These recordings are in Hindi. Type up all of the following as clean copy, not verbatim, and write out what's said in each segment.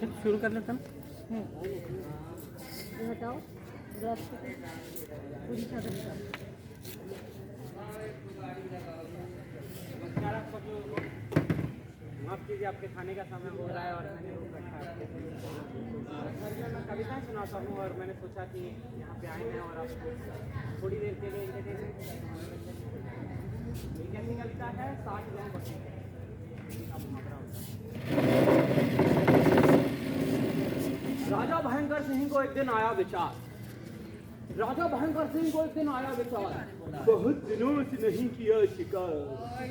शुरू कर लेते हैं। हटाओ पूरी चादर हटाओ। नमस्कार आप सब लोगों को। माफ कीजिए, आपके खाने का समय हो रहा है और मैंने रोक रखा है। मैं कविताएं सुनाता हूँ और मैंने सोचा कि यहाँ पे आए हैं और आपको थोड़ी देर के लिए एंटरटेनमेंट। एक ऐसी कविता है 60 गाँव बसे। राजा भयंकर सिंह को एक दिन आया विचार। राजा भयंकर सिंह को एक दिन आया विचार, बहुत दिनों से नहीं किया शिकार।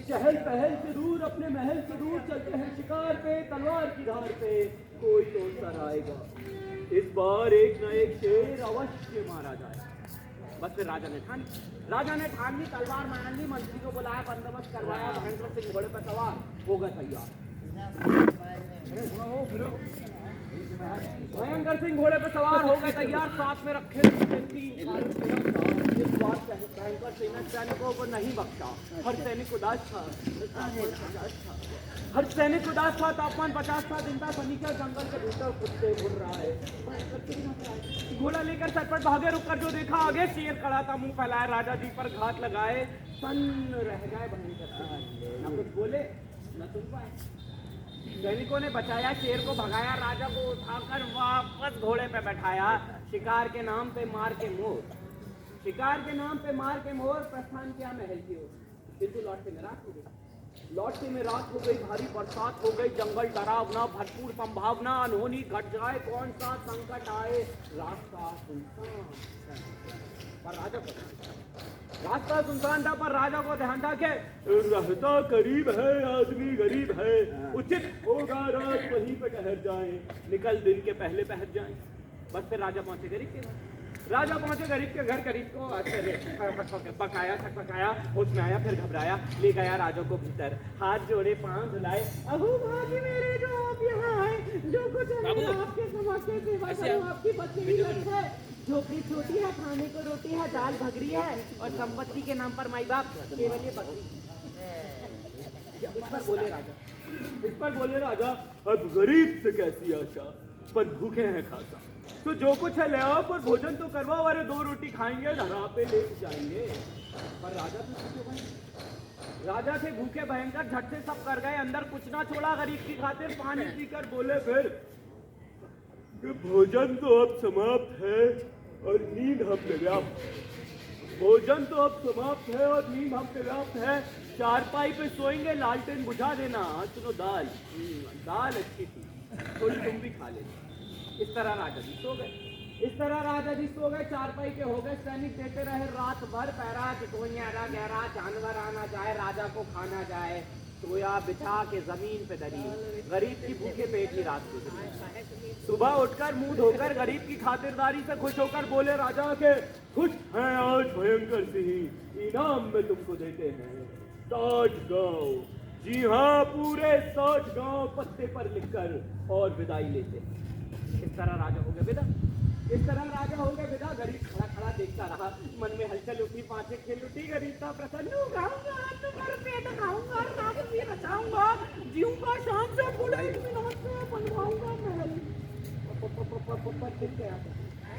चहल पहल से दूर, अपने महल से दूर चलते हैं शिकार पे, तलवार की धार पे कोई तो सर आएगा। इस बार एक न एक शेर अवश्य मारा जाए। बस फिर राजा ने ठान ली, तलवार मान ली, मंत्री को बुलाया, बंदोबस्त करवाया। भयंकर सिंह घोड़े पर सवार हो गए तैयार। भयंकर सिंह घोड़े पर सवार हो गए तैयार, साथ में रखे भयंकर सिंह ने सैनिकों को नहीं बख्शा। हर सैनिक उदास था, तापमान 50 था, दिन था, सनीचर जंगल के भीतर कुत्ते घूर रहा है। घोड़ा लेकर सटपट भागे, रुककर जो देखा आगे, शेर खड़ा था, मुंह फैलाए, राजा जी पर घात लगाए। सन्न रह गए भयंकर, न कुछ बोले न सुन पाए। सैनिकों ने बचाया, शेर को भगाया, राजा को उठाकर वापस घोड़े पे बैठाया। शिकार के नाम पे मार के मोर, प्रस्थान किया महल की ओर। किंतु लौटते में रात हो गई, भारी बरसात हो गई, जंगल डरावना, भरपूर संभावना, अनहोनी घट जाए, कौन सा संकट आए। रास्ता सुनसान था, पर राजा को ध्यान था कि रहता करीब है, आदमी गरीब है, उचित होगा रात वहीं पे ठहर जाएं, निकल दिन के पहले पहर जाएं। बस फिर राजा पहुंचे गरीब के घर। गरीब को पकाया, उसमें आया, फिर घबराया, ले गया राजा को भीतर, हाथ जोड़े, पांव धुलाए। अहो भाभी मेरे, जो आप यहाँ आए, जो कुछ है आपके समक्ष सेवा करूं, आपकी पत्नी है। झोपड़ी छोटी है, खाने को रोटी है, दाल भगरी है, और संपत्ति के नाम पर माई बाप केवल ये बकरी। इस पर बोले राजा, अब गरीब से कैसी आशा, पर भूखे हैं खासा। तो जो कुछ है ले आओ, पर भोजन तो करवाओ, अरे 2 रोटी खाएंगे, धरा पे ले जाएंगे। पर राजा थे भूखे भयंकर, झट से सब कर गए अंदर, कुछ ना छोड़ा गरीब की खातिर। पानी पीकर बोले फिर, भोजन तो अब समाप्त है और नींद हम पे व्याप्त है। चारपाई पे सोएंगे, लालटेन बुझा देना। सुनो, दाल अच्छी थी, थोड़ी तुम भी खा लेना। इस तरह राजा जी सो गए, चारपाई के हो गए। सैनिक देते रहे रात भर पहरा, टिटोनिया गहरा, जानवर आना जाए, राजा को खाना जाए। सोया बिछा के जमीन पे दरी, गरीब की भूखे पेट ही रात गुजरी। सुबह उठकर मुंह धोकर, गरीब की खातिरदारी से खुश होकर बोले राजा के, खुश हैं आज भयंकर सिंह, इनाम में तुमको देते हैं 60 गाँव। जी हाँ, पूरे 60 गाँव पत्ते पर लिखकर और विदाई लेते हैं। इस तरह राजा हो गया विदा। गरीब खड़ा देखता रहा, मन में हलचल उठी, पांचे खेल उठी। गरीब था प्रसन्न, खाऊंगा, पेट खाऊंगा, रात भी बचाऊंगा, जीऊंगा शाम से, पूरा इत्मीनान से बनवाऊंगा महल।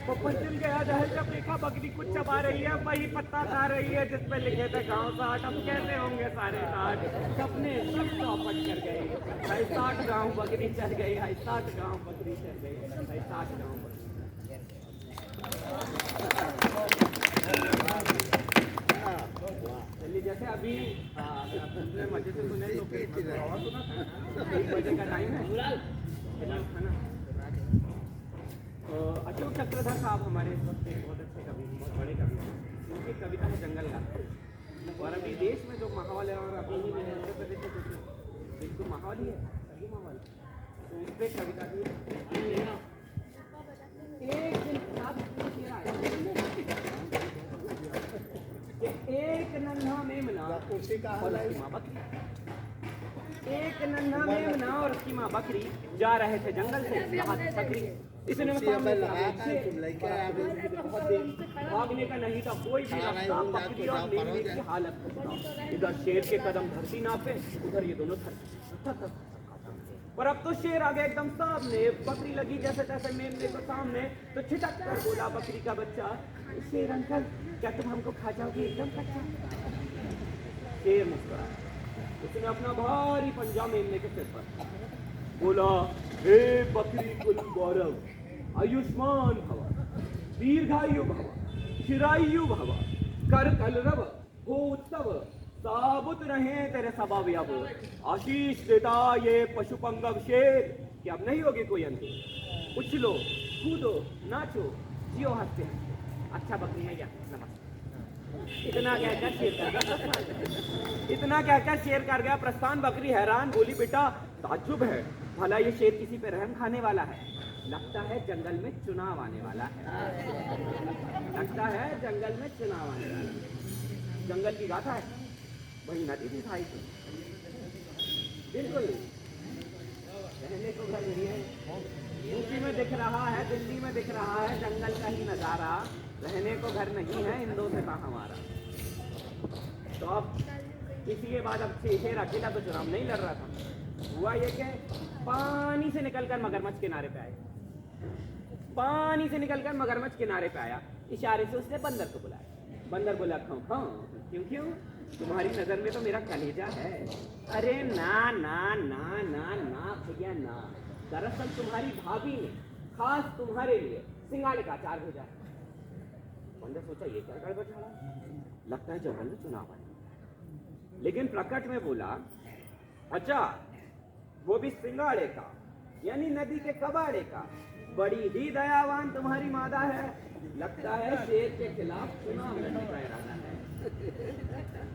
पप्पन चल गया जहर, जब देखा बकरी कुछ चबा रही है, वही पत्ता खा रही है जिसपे लिखे थे गाँव 60। अब कैसे होंगे सारे 60, सपने सब चौपट कर गए। 60 गाँव बकरी चल गई, 60 गाँव बकरी चल गई, 60 गाँव। चलिए, जैसे अभी मजे से सुने तो सुना था, 1 बजे का टाइम है खाना। अशोक चक्रधर साहब हमारे इस वक्त एक बहुत अच्छे कवि, बहुत बड़े कवि हैं। उनकी कविता है जंगल का। और अभी देश में जो माहौल है, और अभी उत्तर प्रदेश में बिल्कुल माहौल ही है, सही माहौल। तो इस पर कविता की एक नन्हा मेमना और उसकी माँ बकरी जा रहे थे जंगल से बकरी। इसने भागने का नहीं था कोई भी रास्ता, बकरी और मेमने की हालत। इधर शेर के कदम धरती नापे, उधर ये दोनों थर। पर अब तो शेर आ गया एकदम सामने, बकरी लगी जैसे तैसे मेमने को सामने, तो छिटक कर बोला बकरी का बच्चा, शेर अंकल क्या तुम हमको खा जाओगे एकदम कच्चा? शेर मुस्कुरा, उसने अपना भारी पंजा मेमने के सिर पर बोला, हे बकरी कुल गौरव, आयुष्मान भव, दीर्घायु भव, चिरायु भव, कर कलरव हो उत्सव, साबुत रहे तेरे सब अवयव, आशीष देता ये पशुपंगव शेर कि अब नहीं होगी कोई अंत। उछलो कूदो नाचो जियो हंसते हंसते। अच्छा बकरी है क्या? नमस्ते। इतना कहकर शेर कर गया, इतना कहकर शेर कर गया प्रस्थान। बकरी हैरान, बोली बेटा ताज्जुब है, भला ये शेर किसी पे रहम खाने वाला है? लगता है जंगल में चुनाव आने वाला है, लगता है जंगल में चुनाव आने वाला है। जंगल की गाथा है, वही नदी भी खाई थी, बिल्कुल रहने को घर नहीं है। यूपी में दिख रहा है, दिल्ली में दिख रहा है जंगल का ही नजारा, रहने को घर नहीं है इंदौर से कहाँ हमारा। तो अब इसी के बाद अब शेर अकेला तो चुनाव नहीं लड़ रहा था। हुआ ये कि पानी से निकलकर मगरमच्छ किनारे पे आया, पानी से निकलकर मगरमच्छ किनारे पे आया। इशारे से उसने बंदर को बुलाया। बंदर बोला खाओ खाओ, क्यों क्यों, तुम्हारी नजर में तो मेरा कलेजा है। अरे ना ना ना ना ना भैया ना, दरअसल तुम्हारी भाभी ने खास तुम्हारे लिए सिंगाड़े का अचार भेजा है। बंदर सोचा ये क्या गड़बड़ चला, लगता है जंगल में चुनाव आया। लेकिन प्रकट में बोला, अच्छा वो भी सिंगाड़े का, यानी नदी के कबाड़े का, बड़ी ही दयावान तुम्हारी मादा है। लगता है शेर के खिलाफ चुनाव लड़ने का इरादा है।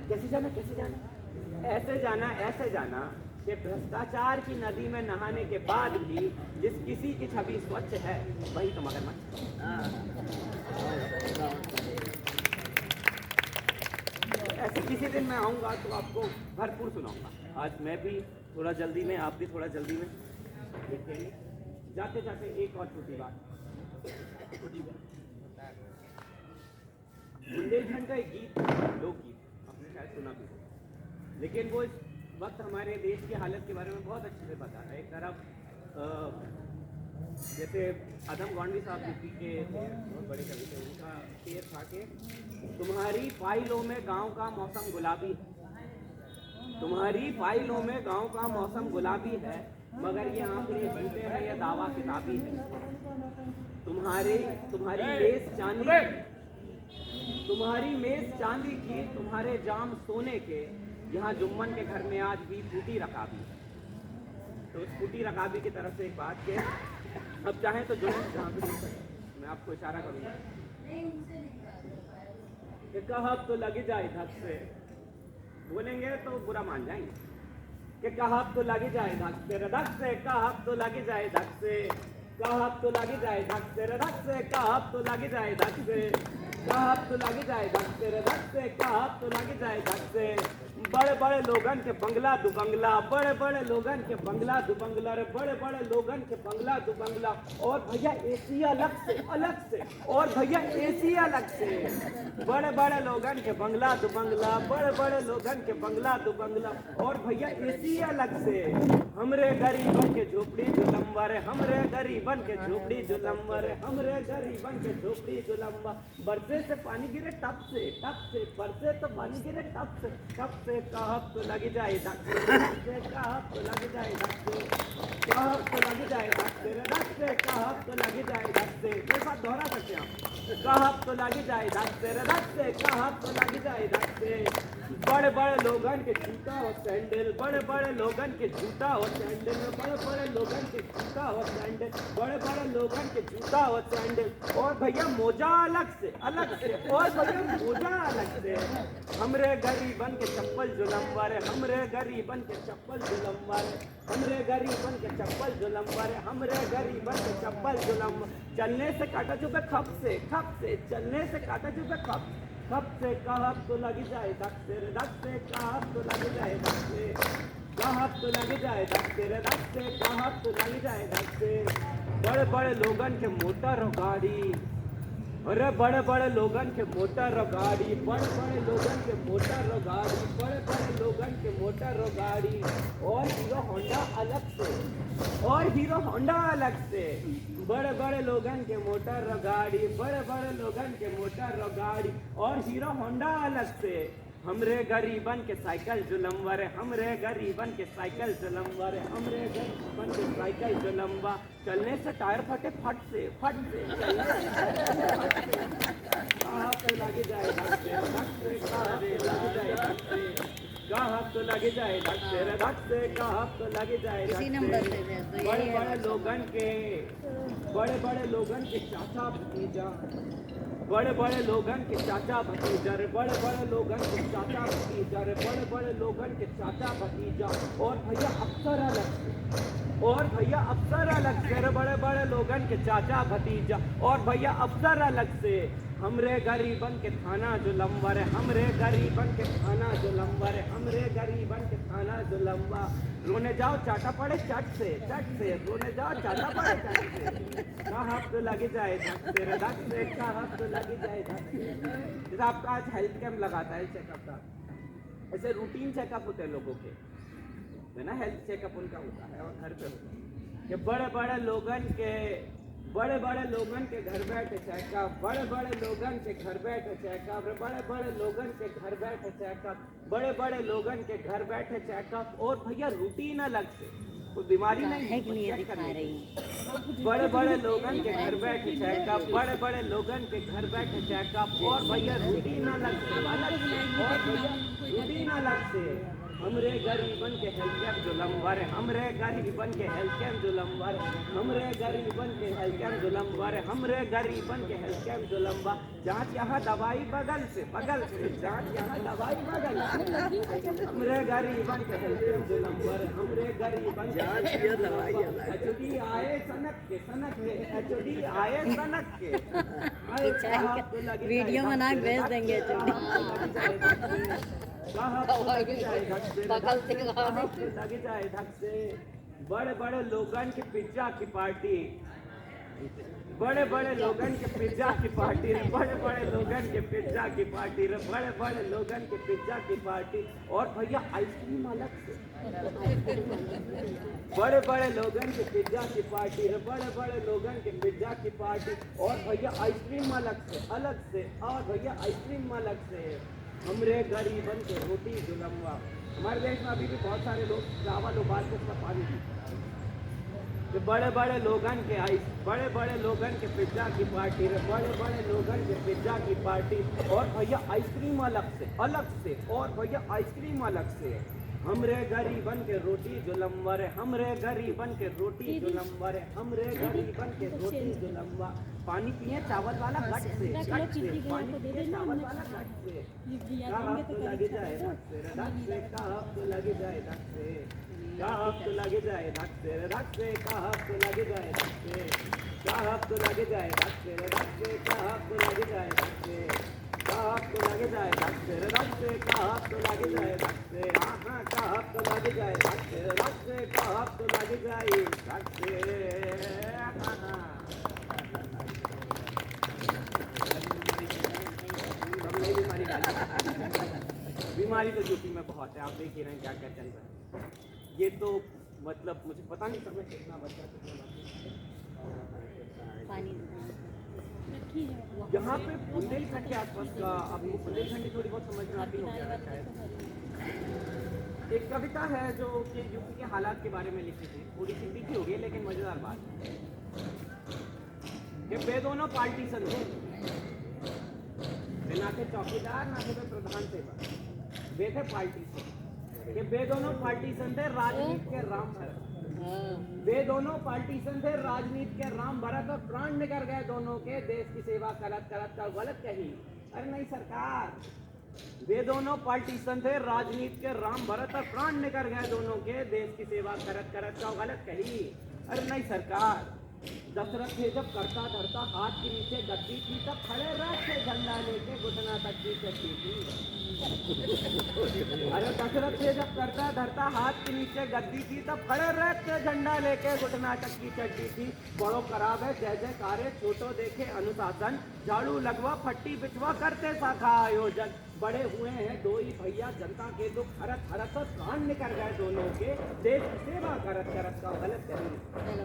कैसे जाना, कैसे जाना? ऐसे जाना कि भ्रष्टाचार की नदी में नहाने के बाद भी जिस किसी की छवि स्वच्छ है वही तो मगरमच्छ। ऐसे किसी दिन मैं आऊंगा तो आपको भरपूर सुनाऊंगा। आज मैं भी थोड़ा जल्दी में, आप भी थोड़ा जल्दी में। देखेंगे जाते जाते एक और छोटी बात। बुंदेलखंड का एक गीत, लोकगीत, आपने शायद सुना भी हो, लेकिन वो इस वक्त हमारे देश की हालत के बारे में बहुत अच्छे से बता रहा है। एक तरफ जैसे अदम गौंडवी साहब यूपी के बहुत बड़े कवि थे, उनका शेर था कि तुम्हारी फाइलों में गांव का मौसम गुलाबी, तुम्हारी फाइलों में गांव का मौसम गुलाबी है, मगर ये आंकड़े झूठे हैं, ये दावा किताबी है। तुम्हारी मेज चांदी की, तुम्हारे जाम सोने के, यहाँ जुम्मन के घर में आज भी फूटी रकाबी। तो उस फूटी रकाबी की तरफ से एक बात के, अब चाहें तो जुम्मन जहाँ भी मैं आपको इशारा करूँगा कि कहब तो लगी जाए धक से, बोलेंगे तो बुरा मान जाएंगे कि कहब तो लगी जाए धक से, रधक से कहब तो लगी जाए धक से, कहब तो लगी जाए धक से, रधक से कहब तो लगी जाए धक से, कहब तो लगी जाए धक से, रधक से कहब तो लगी जाए धक से। बड़े बड़े लोगन के बंगला दु बंगला, बड़े बड़े लोगन के बंगला दु बंगला रे, बड़े बड़े लोगन के बंगला दु बंगला, और भैया एसी अलग से, अलग से, और भैया एसी अलग से। बड़े बड़े लोगन के बंगला दु बंगला, बड़े बड़े लोगन के बंगला दु बंगला, और भैया एसी अलग से। हमरे गरीबन के झोपड़ी जो लंबा रे, हमरे गरीबन के झोपड़ी जो लंबा रे, हमरे गरीबन के झोपड़ी जो लंबा। बरसे से पानी गिरे टप से, टप से, बरसे तो पानी गिरे टप से, टप से। कहब तो लग जाए धक से, कहब तो लग जाए धक से, कहब तो लग जाए धक से, धक से कहब तो लग जाए धक से। ये बात दोहरा सकते हैं आप। कहब तो लग जाए धक से, धक से कहब तो लग जाए धक से। बड़े बड़े लोगन के जूता और सैंडल, बड़े बड़े लोगन के जूता और सैंडल, बड़े बड़े लोगन के जूता और सैंडल, बड़े बड़े लोगन के जूता और सैंडल, और भैया मोजा अलग से, अलग से, और भैया मोजा अलग से। हमरे गरीबन के चप्पल जो लंबा रे, हमरे गरीबन के चप्पल जो लंबा रे, हमरे गरीबन के चप्पल जो लंबा रे, हमरे गरीबन के चप्पल जो लंबा। चलने से काटा चुपे खप से, खप से, चलने से काटा चुपे खप, खप से कहब तो लग जाए धक से, धक से कहब तो लग जाए धक से, कहब तो लग जाए धक से, धक से कहब तो लग जाए धक से। बड़े बड़े लोगन के मोटर और गाड़ी, अरे बड़े बड़े लोगन के मोटर और गाड़ी, बड़े बड़े लोगन के मोटर और गाड़ी, बड़े बड़े लोगन के मोटर और गाड़ी, और हीरो होंडा अलग से, और हीरो होंडा अलग से। बड़े बड़े लोगन के मोटर और गाड़ी, बड़े बड़े लोगन के मोटर और गाड़ी, और हीरो होंडा अलग से। हमरे गरीबन के साइकिल जुलमवर, हमरे गरीबन के साइकिल जुलमवर, हमरे गरीबन के साइकिल जुलमवा। चलने से टायर फटे फट से, फट से कहाँ तो लगे जाए धक से, धक से कहाँ लगे जाए धक से, कहाँ तो लगे जाए धक से, धक से कहाँ तो लगे जाए धक से। बड़े बड़े लोगन के, बड़े बड़े लोगन के चाचा भतीजा, बड़े बड़े लोगन के चाचा भतीजा रे, बड़े बड़े लोगन के चाचा भतीजा रे, बड़े बड़े लोगन के चाचा भतीजा, और भैया अफसर अलग से, और भैया अफसर अलग से रे, बड़े बड़े लोगन के चाचा भतीजा, और भैया अफसर अलग से। हमरे गरीबन के थाना जुलमवा रे, हमरे गरीबन के थाना जुलमवा रे, हमरे गरीबन के थाना जुलमवा। रोने जाओ चाटा पड़े चट से, चट से रोने जाओ चाटा पड़े चट से, कहाँ तो लगे जाए धक से, धक से कहाँ तो लगे जाए धक से। जैसे आपका आज हेल्थ कैंप लगाता है चेकअप का, ऐसे रूटीन चेकअप होते हैं लोगों के, है ना, हेल्थ चेकअप उनका होता है और घर पे होता है। ये बड़े बड़े लोगन के, बड़े बड़े लोगन के घर बैठे चेकअप, बड़े बड़े लोगन के घर बैठे चेकअप, बड़े बड़े लोगन के घर बैठे चेकअप, बड़े बड़े लोगन के घर बैठे चेकअप, और भैया रूटीन अलग से, कोई बीमारी नहीं है कि नहीं दिखा रही। बड़े बड़े लोगन के घर बैठे चेकअप, बड़े बड़े लोगन के घर बैठे चेकअप, और भैया रूटीन अलग से, अलग से, और भैया रूटीन अलग से। हमरे गरीबन के हेल्थ कैंप जुलमवर, हमरे गरीबन के हेल्थ कैंप जुलमवर, हमरे गरीबन के हेल्थ कैंप जुलमवर, हमरे गरीबन के हेल्थ कैंप जुलमवा। जांच यहाँ दवाई बगल से, बगल से जांच यहाँ दवाई बगल से। हमरे गरीबन के हेल्थ कैंप जुलमवर, हमरे गरीबन के दवाई एचडी आए सनक के, सनक के एचडी आए सनक के। वीडियो बना भेज देंगे लगे जाए धक से। बड़े बड़े लोगन के पिज्जा की पार्टी, बड़े बड़े लोगन के पिज्जा की पार्टी, बड़े बड़े लोगन के पिज्जा की पार्टी, बड़े बड़े लोगन के पिज्जा की पार्टी, और भैया आइसक्रीम अलग से। बड़े बड़े लोगन के पिज्जा की पार्टी, बड़े बड़े लोगन के पिज्जा की पार्टी, और भैया आइसक्रीम अलग से, अलग से, और भैया आइसक्रीम अलग से। हमरे गरीबन के रोटी जुलमवा। हमारे देश में अभी भी बहुत सारे लोग चावल उबाल के उसका पानी पीते हैं। बड़े बड़े लोगन के आइस, बड़े बड़े लोगन के पिज्जा की पार्टी, बड़े बड़े लोगन के पिज्जा की पार्टी, और भैया आइसक्रीम अलग से, अलग से, और भैया आइसक्रीम अलग से। हमरे गरीबन के रोटी जुलमवर, हमरे गरीबन के रोटी जुलमवर, हमरे गरीबन के रोटी जुलमवा। पानी पिए चावल वाला गट से, गट से पानी पिए चावल वाला गट से। कहाँ तो लगे जाए धक से, धक से कहाँ तो लगे जाए धक से, कहाँ तो लगे जाए धक से, धक से कहाँ तो लगे जाए धक से, कहाँ तो लगे जाए धक से, धक से कहाँ तो लगे जाए धक से, कहाँ तो लगे जाए धक से, धक से कहाँ तो लगे जाए धक से। हाँ कहाँ तो लगे जाए धक से, धक से कहाँ तो लगे जाए धक से। बीमारी तो यूपी में बहुत है, आप देख ही रहे हैं क्या क्या चल रहा है। ये तो मतलब मुझे पता नहीं सब में कितना बचा, यहाँ पे बुंदेलखंड के आसपास का, आपको बुंदेलखंड की थोड़ी बहुत समझ में आती होगी शायद। एक कविता है जो कि यूपी के हालात के बारे में लिखी थी, थोड़ी सी तीखी होगी लेकिन मजेदार बात है। ये बे दोनों पार्टी थे, ना थे चौकीदार ना थे प्रधान सेवक, वे थे पार्टी से। ये बे दोनों पार्टीशन थे राजनीति के राम भरत, वे दोनों पार्टीशन थे राजनीति के राम भरत, और प्राण निकल गए दोनों के देश की सेवा करत करत का। गलत कही, अरे नहीं सरकार, वे दोनों पार्टीशन थे राजनीति के राम भरत, और प्राण निकल गए दोनों के देश की सेवा करत करत का। गलत कही, अरे नहीं सरकार, दशरथ थे जब करता धरता हाथ के नीचे गद्दी थी, तब खड़े रहते झंडा लेके घुटना तक की चट्टी थी। अरे दशरथ थे जब करता धरता हाथ के नीचे गद्दी थी, तब खड़े रहते झंडा लेके घुटना तक की चट्टी थी। बड़ो खराब है जय जयकारे, छोटो देखे अनुशासन, झाड़ू लगवा फट्टी बिछवा करते शाखा आयोजन। बड़े हुए हैं दो ही भैया, जनता के दुख हरत हरत और प्राण निकल गए दोनों के, देश की सेवा करत करत का गलत करी।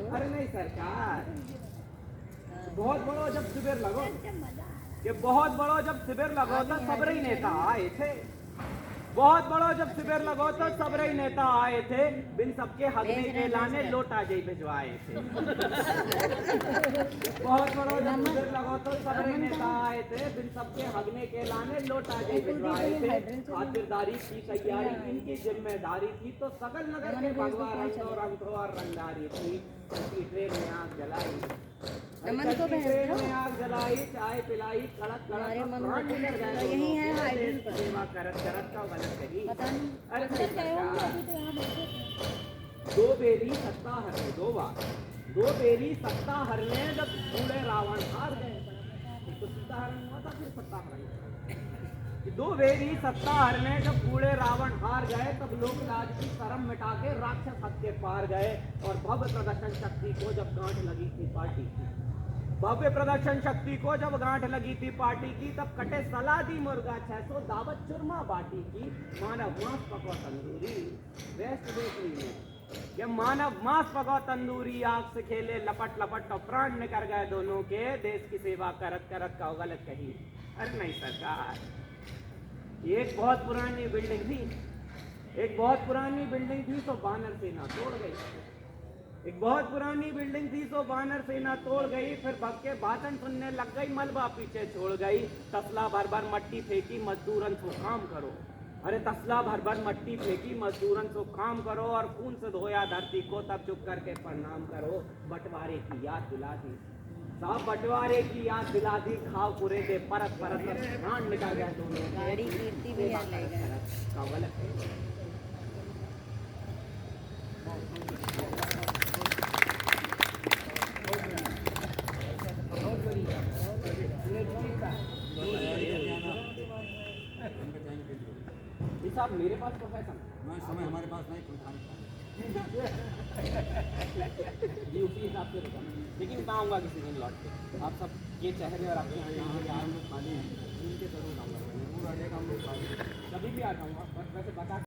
अरे नहीं सरकार, बहुत बड़ो जब शिविर लगो, ये बहुत बड़ो जब शिविर लगो तो सबरे नेता आए थे। बहुत बड़ो जब शिविर लगो तो सबरे नेता आए थे, बिन सबके हगने के लाने लोटा जई भिजवाए थे। बहुत बड़ो जब शिविर लगो तो सबरे नेता आए थे, बिन सबके हगने के लाने लोटा जई भिजवाए थे। खातिरदारी की तैयारी इनकी जिम्मेदारी थी, तो सकल नगर के भगवा रंग और रंगदारी थी। ट्रेन में आग जलाई, ट्रेन में आग जलाई, चाय पिलाई, कड़क कड़क प्राण निकल गए, यही है सेवा करत करत का गलत कही। दो बेरी सत्ता हरने, दो बेरी सत्ता हरने जब बूढ़े रावण हार गए। तो सत्ता हरण हुआ था, फिर सत्ता हरण। दो बेरी सत्ता हरने जब बूढ़े रावण हार गए, तब लोक लाज की शर्म मिटा के राक्षस हद के पार गए। और भव्य प्रदर्शन शक्ति को जब गांठ लगी थी पार्टी की, भव्य प्रदर्शन शक्ति को जब गांठ लगी थी पार्टी की, तब कटे सलादी मुर्गा 600 दावत चुरमा बाटी की। मानव मांस पको तंदूरी, वेस्ट बेकरी में ये मानव मांस पको तंदूरी, आग से खेले लपट लपट तो प्राण निकल गए दोनों के, देश की सेवा करत करत का गलत कही। अरे नहीं सरकार, एक बहुत पुरानी बिल्डिंग थी, एक बहुत पुरानी बिल्डिंग थी तो बानर सेना तोड़ गई। एक बहुत पुरानी बिल्डिंग थी तो बानर सेना तोड़ गई, फिर भग के भाषण सुनने लग गई, मलबा पीछे छोड़ गई। तसला भर भर मट्टी फेंकी, मजदूरन को काम करो। अरे तसला भर भर मट्टी फेंकी, मजदूरन को काम करो, और खून से धोया धरती को, तब चुप करके प्रणाम करो। बंटवारे की याद दिला दी, साहब बंटवारे की याद दिला दी, खाओ पूरे दे परत परत प्राण निकल गया दोनों गाड़ी कीर्ति भी याद लगेगा। साहब मेरे पास प्रोफेशन समय हमारे पास नहीं, कोई काम जी उसी हिसाब से रुका, लेकिन मैं आऊँगा किसी दिन लौट के। आप सब ये चेहरे और आपके यहाँ हम लोग खाली हैं, इनके जरूर आऊँगा, पूरा एक हम लोग खाली हैं। कभी भी आ जाऊँगा, बस वैसे बता